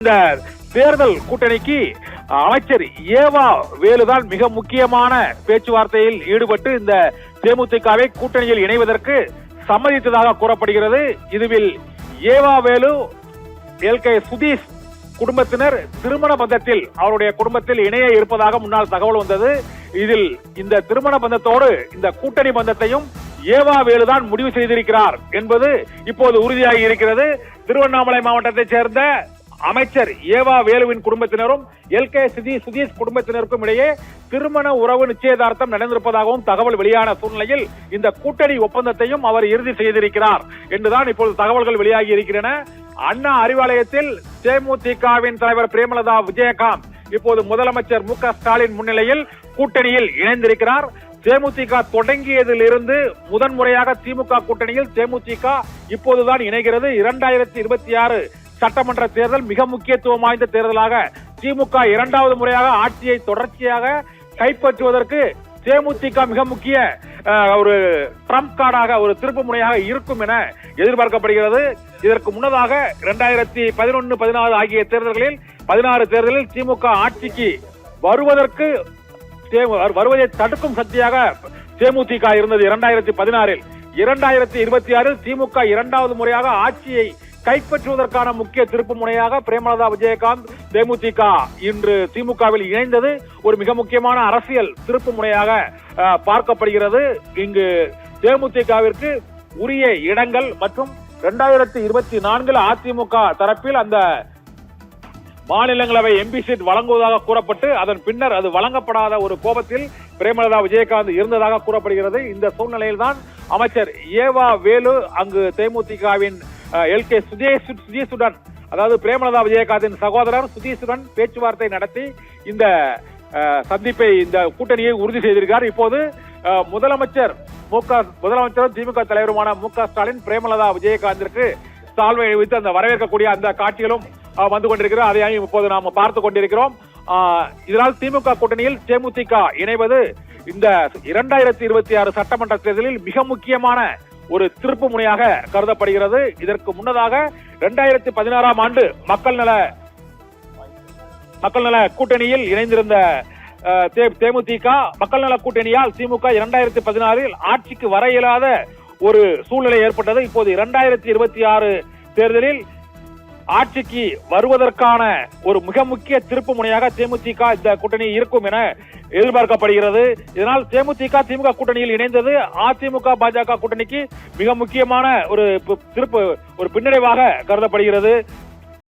இந்த தேர்தல் கூட்டணிக்கு அமைச்சர் ஏவா வேலுதான் மிக முக்கியமான பேச்சுவார்த்தையில் ஈடுபட்டு இந்த தேமுதிகவை கூட்டணியில் இணைவதற்கு சம்மதித்ததாக கூறப்படுகிறது. இதுவில் ஏவா வேலு, எல்கே சுதீஷ் குடும்பத்தினர் திருமண பந்தத்தில் அவருடைய குடும்பத்தில் இணைய இருப்பதாக முன்னால் தகவல் வந்தது. இதில் இந்த திருமண பந்தத்தோடு இந்த கூட்டணி பந்தத்தையும் ஏவா வேலுதான் முடிவு செய்திருக்கிறார் என்பது இப்போது உறுதியாகி இருக்கிறது. திருவண்ணாமலை மாவட்டத்தைச் சேர்ந்த அமைச்சர் ஏவா வேலுவின் குடும்பத்தினரும் எல்கே சுதீஷ் குடும்பத்தினருக்கும் இடையே திருமண உறவு நிச்சயதார்த்தம் நடந்திருப்பதாகவும் தகவல் வெளியான சூழ்நிலையில் இந்த கூட்டணி ஒப்பந்தத்தையும் அவர் இறுதி செய்திருக்கிறார் என்றுதான் இப்போது தகவல்கள் வெளியாகி இருக்கின்றன. அண்ணா அறிவாலயத்தில் தேமுதிகவின் தலைவர் பிரேமலதா விஜயகாந்த் இப்போது முதலமைச்சர் மு.க.ஸ்டாலின் முன்னிலையில் கூட்டணியில் இணைந்திருக்கிறார். தேமுதிக தொடங்கியதில் இருந்து முதன்முறையாக திமுக கூட்டணியில் தேமுதிக இப்போதுதான் இணைகிறது. 2026 சட்டமன்ற தேர்தல் மிக முக்கியத்துவம் வாய்ந்த தேர்தலாக திமுக இரண்டாவது முறையாக ஆட்சியை தொடர்ச்சியாக கைப்பற்றுவதற்கு தேமுதிக மிக முக்கிய ஒரு ட்ரம்ப் கார்டாக, ஒரு திருப்பு முனையாக இருக்கும் என எதிர்பார்க்கப்படுகிறது. இதற்கு முன்னதாக 2011, 14 ஆகிய தேர்தல்களில் 16 தேர்தலில் திமுக ஆட்சிக்கு வருவதை தடுக்கும் சக்தியாக தேமுதிக இருந்தது 2016. 2026 திமுக இரண்டாவது முறையாக ஆட்சியை கைப்பற்றுவதற்கான முக்கிய திருப்பு முனையாக பிரேமலதா விஜயகாந்த் தேமுதிக இன்று திமுகவில் இணைந்தது ஒரு மிக முக்கியமான அரசியல் திருப்பு முனையாக பார்க்கப்படுகிறது. இங்கு தேமுதிகவிற்கு உரிய இடங்கள் மற்றும் 2024 அதிமுக தரப்பில் அந்த மாநிலங்களவை எம்பி சீட் வழங்குவதாக கூறப்பட்டு அதன் பின்னர் அது வழங்கப்படாத ஒரு கோபத்தில் பிரேமலதா விஜயகாந்த் இருந்ததாக கூறப்படுகிறது. இந்த சூழ்நிலையில் தான் அமைச்சர் ஏவா வேலு அங்கு தேமுதிகவின் எல்கே சுதீஷுடன், அதாவது பிரேமலதா விஜயகாந்தின் சகோதரர் சுதீஷுடன் பேச்சுவார்த்தை நடத்தி இந்த சந்திப்பை, இந்த கூட்டணியை உறுதி செய்திருக்கிறார். இப்போது முதலமைச்சரும் திமுக தலைவருமான மு.க.ஸ்டாலின் பிரேமலதா விஜயகாந்திற்கு சால்வை அணிவித்து அந்த வரவேற்கக்கூடிய அந்த காட்சிகளும் வந்து கொண்டிருக்கிறோம். அதை இப்போது நாம் பார்த்து கொண்டிருக்கிறோம். இதனால் திமுக கூட்டணியில் தேமுதிக இணைவது இந்த 2026 சட்டமன்ற தேர்தலில் மிக முக்கியமான ஒரு திருப்பு முனையாக கருதப்படுகிறது. இதற்கு முன்னதாக 2016 ஆண்டு மக்கள் நல கூட்டணியில் இணைந்திருந்த தேமுதிக மக்கள் நல கூட்டணியால் திமுக 2016 ஆட்சிக்கு வர இயலாத ஒரு சூழ்நிலை ஏற்பட்டது. இப்போது 2026 தேர்தலில் ஆட்சிக்கு வருவதற்கான ஒரு மிக முக்கிய திருப்பு முனையாக தேமுதிக இந்த கூட்டணி இருக்கும் என எதிர்பார்க்கப்படுகிறது. இதனால் தேமுதிக திமுக கூட்டணியில் இணைந்தது அதிமுக பாஜக கூட்டணிக்கு மிக முக்கியமான ஒரு பின்னடைவாக கருதப்படுகிறது.